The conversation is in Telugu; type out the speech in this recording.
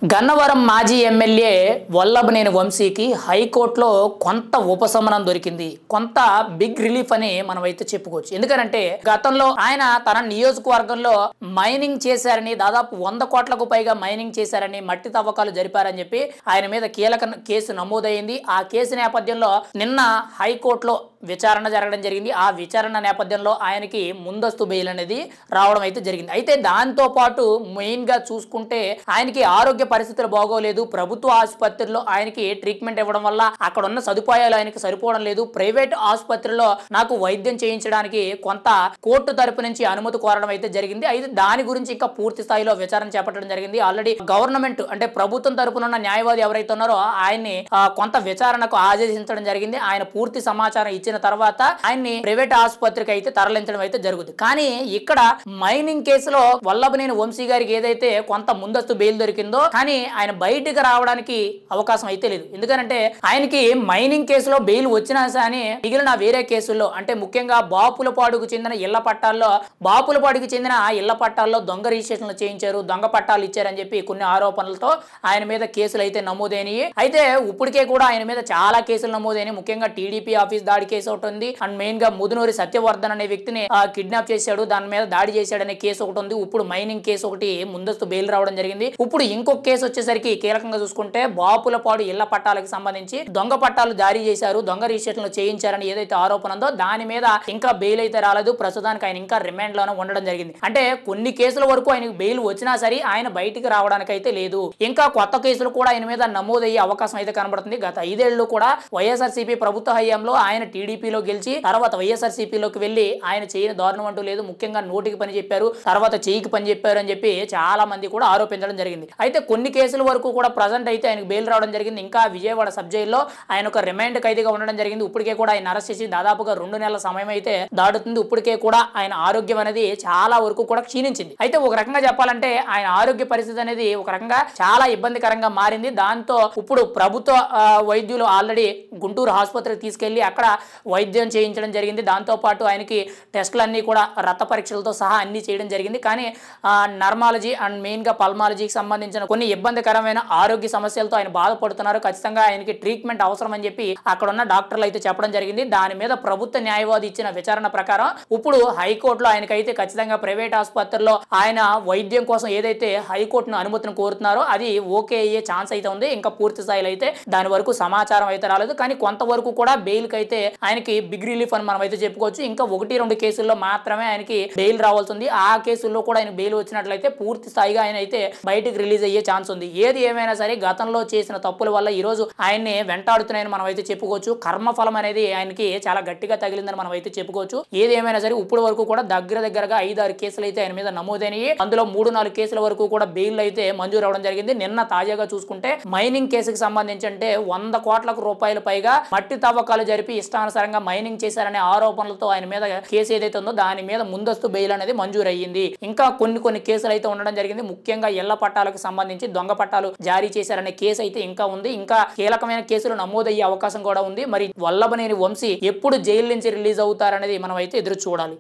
గన్నవరం మాజీ ఎమ్మెల్యే వల్లభనేని వంశీకి హైకోర్టులో కొంత ఉపశమనం దొరికింది. కొంత బిగ్ రిలీఫ్ అని మనమైతే చెప్పుకోవచ్చు. ఎందుకంటే గతంలో ఆయన తన నియోజకవర్గంలో మైనింగ్ చేశారని, దాదాపు 100 కోట్లకు పైగా మైనింగ్ చేశారని, మట్టి తవ్వకాలు జరిపారని చెప్పి ఆయన మీద కీలక కేసు నమోదైంది. ఆ కేసు నేపథ్యంలో నిన్న హైకోర్టులో విచారణ జరగడం జరిగింది. ఆ విచారణ నేపథ్యంలో ఆయనకి ముందస్తు బెయిల్ అనేది రావడం అయితే జరిగింది. అయితే దాంతో పాటు మెయిన్ గా చూసుకుంటే ఆయనకి ఆరోగ్య పరిస్థితులు బాగోలేదు. ప్రభుత్వ ఆసుపత్రిలో ఆయనకి ట్రీట్మెంట్ ఇవ్వడం వల్ల అక్కడ ఉన్న సదుపాయాలు ఆయనకి సరిపోవడం లేదు. ప్రైవేట్ ఆసుపత్రిలో నాకు వైద్యం చేయించడానికి కొంత కోర్టు తరపు నుంచి అనుమతి కోరడం అయితే జరిగింది. అయితే దాని గురించి ఇంకా పూర్తి స్థాయిలో విచారణ చేపట్టడం జరిగింది. ఆల్రెడీ గవర్నమెంట్ అంటే ప్రభుత్వం తరపున ఉన్న న్యాయవాది ఎవరైతే ఉన్నారో ఆయన్ని కొంత విచారణకు ఆదేశించడం జరిగింది. ఆయన పూర్తి సమాచారం ఇచ్చిన తర్వాత ఆయన్ని ప్రైవేట్ ఆసుపత్రికి అయితే తరలించడం అయితే జరుగుతుంది. కానీ ఇక్కడ మైనింగ్ కేసులో వల్లభనేని వంశీ గారికి ఏదైతే కొంత ముందస్తు బెయిల్ దొరికిందో, కానీ ఆయన బయటికి రావడానికి అవకాశం అయితే లేదు. ఎందుకంటే ఆయనకి మైనింగ్ కేసులో బెయిల్ వచ్చినా కానీ మిగిలిన వేరే కేసుల్లో అంటే ముఖ్యంగా బాపులపాడుకు చెందిన ఇళ్ల పట్టాల్లో దొంగ రిజిస్ట్రేషన్లు చేయించారు, దొంగ పట్టాలు ఇచ్చారని చెప్పి కొన్ని ఆరోపణలతో ఆయన మీద కేసులు అయితే నమోదైనవి. అయితే ఇప్పటికే కూడా ఆయన మీద చాలా కేసులు నమోదైనవి. ముఖ్యంగా టీడీపీ ఆఫీస్ దాడి కేసు ఒకటి ఉంది. అండ్ మెయిన్ గా ముదునూరి సత్యవర్ధన్ అనే వ్యక్తిని కిడ్నాప్ చేశాడు, దాని మీద దాడి చేశాడనే కేసు ఒకటి ఉంది. ఇప్పుడు మైనింగ్ కేసు ఒకటి ముందస్తు బెయిల్ రావడం జరిగింది. ఇప్పుడు ఇంకొక కేసు వచ్చేసరికి కీలకంగా చూసుకుంటే బాపులపాడు ఇళ్ల పట్టాలకు సంబంధించి దొంగ పట్టాలు జారీ చేశారు, దొంగ రిజిస్ట్రేషన్లు చేయించారని ఏదైతే ఆరోపణ ఉందో దాని మీద ఇంకా బెయిల్ అయితే రాలేదు. ప్రస్తుతానికి ఆయన ఇంకా రిమాండ్ లోనే ఉండడం జరిగింది. అంటే కొన్ని కేసుల వరకు ఆయనకు బెయిల్ వచ్చినా సరే ఆయన బయటికి రావడానికి అయితే లేదు. ఇంకా కొత్త కేసులు కూడా ఆయన మీద నమోదయ్యే అవకాశం అయితే కనబడుతుంది. గత 5 ఏళ్లు కూడా వైఎస్ఆర్సీపీ ప్రభుత్వ హయాంలో ఆయన టీడీపీలో గెలిచి తర్వాత వైఎస్ఆర్సీపీలోకి వెళ్లి ఆయన చేయని దారుణం అంటూ లేదు. ముఖ్యంగా నోటికి పని చెప్పారు, తర్వాత చేయికి పని చెప్పారు అని చెప్పి చాలా మంది కూడా ఆరోపించడం జరిగింది. అయితే కొన్ని కేసుల వరకు కూడా ప్రజెంట్ అయితే ఆయనకు బెయిల్ రావడం జరిగింది. ఇంకా విజయవాడ సబ్ జైల్లో ఆయన ఒక రిమాండ్ ఖైదీగా ఉండడం జరిగింది. ఇప్పటికే కూడా ఆయన అరెస్ట్ చేసి దాదాపుగా 2 నెలల సమయం అయితే దాటుతుంది. ఇప్పటికే కూడా ఆయన ఆరోగ్యం అనేది చాలా వరకు కూడా క్షీణించింది. అయితే ఒక రకంగా చెప్పాలంటే ఆయన ఆరోగ్య పరిస్థితి అనేది ఒక రకంగా చాలా ఇబ్బందికరంగా మారింది. దాంతో ఇప్పుడు ప్రభుత్వ వైద్యులు ఆల్రెడీ గుంటూరు ఆసుపత్రికి తీసుకెళ్లి అక్కడ వైద్యం చేయించడం జరిగింది. దాంతో పాటు ఆయనకి టెస్టులన్నీ కూడా రక్త పరీక్షలతో సహా అన్ని చేయడం జరిగింది. కానీ నర్మాలజీ అండ్ మెయిన్ గా పల్మాలజీకి సంబంధించిన కొన్ని ఇబ్బందికరమైన ఆరోగ్య సమస్యలతో ఆయన బాధపడుతున్నారు. ఖచ్చితంగా ఆయనకి ట్రీట్మెంట్ అవసరం అని చెప్పి అక్కడ ఉన్న డాక్టర్లు అయితే చెప్పడం జరిగింది. దాని మీద ప్రభుత్వ న్యాయవాది ఇచ్చిన విచారణ ప్రకారం ఇప్పుడు హైకోర్టులో ఆయనకైతే ఖచ్చితంగా ప్రైవేట్ ఆసుపత్రిలో ఆయన వైద్యం కోసం ఏదైతే హైకోర్టును అనుమతిని కోరుతున్నారో అది ఓకే అయ్యే ఛాన్స్ అయితే ఉంది. ఇంకా పూర్తి స్థాయిలో అయితే దాని వరకు సమాచారం అయితే రాలేదు. కానీ కొంతవరకు కూడా బెయిల్ కి అయితే ఆయనకి బిగ్ రిలీఫ్ అని మనం అయితే చెప్పుకోవచ్చు. ఇంకా 1-2 కేసుల్లో మాత్రమే ఆయనకి బెయిల్ రావాల్సింది. ఆ కేసుల్లో కూడా ఆయన బెయిల్ వచ్చినట్లయితే పూర్తి స్థాయిగా ఆయన అయితే బయటికి రిలీజ్ అయ్యే ఛాన్స్ ఉంది. ఏది ఏమైనా సరే గతంలో చేసిన తప్పుల వల్ల ఈ రోజు ఆయన్ని వెంటాడుతున్నాయని మనం అయితే చెప్పుకోవచ్చు. కర్మఫలం అనేది ఆయనకి చాలా గట్టిగా తగిలిందని మనం అయితే చెప్పుకోవచ్చు. ఏది ఏమైనా సరే ఇప్పుడు వరకు కూడా దగ్గరగా 5-6 కేసులు అయితే ఆయన మీద నమోదైనవి. అందులో 3-4 కేసుల వరకు కూడా బెయిల్ అయితే మంజూరు అవడం జరిగింది. నిన్న తాజాగా చూసుకుంటే మైనింగ్ కేసుకు సంబంధించి అంటే 100 కోట్లకు రూపాయలు పైగా మట్టి తవ్వకాలు జరిపి ఇష్టానుసారంగా మైనింగ్ చేశారనే ఆరోపణలతో ఆయన మీద కేసు ఏదైతే ఉందో దాని మీద ముందస్తు బెయిల్ అనేది మంజూరు అయ్యింది. ఇంకా కొన్ని కేసులు అయితే ఉండడం జరిగింది. ముఖ్యంగా ఇళ్ల పట్టాలకు సంబంధించి దొంగ పట్టాలు జారీ చేశారనే కేసు అయితే ఇంకా ఉంది. ఇంకా కీలకమైన కేసులు నమోదయ్యే అవకాశం కూడా ఉంది. మరి వల్లభనేని వంశీ ఎప్పుడు జైలు నుంచి రిలీజ్ అవుతారనేది మనం అయితే ఎదురు చూడాలి.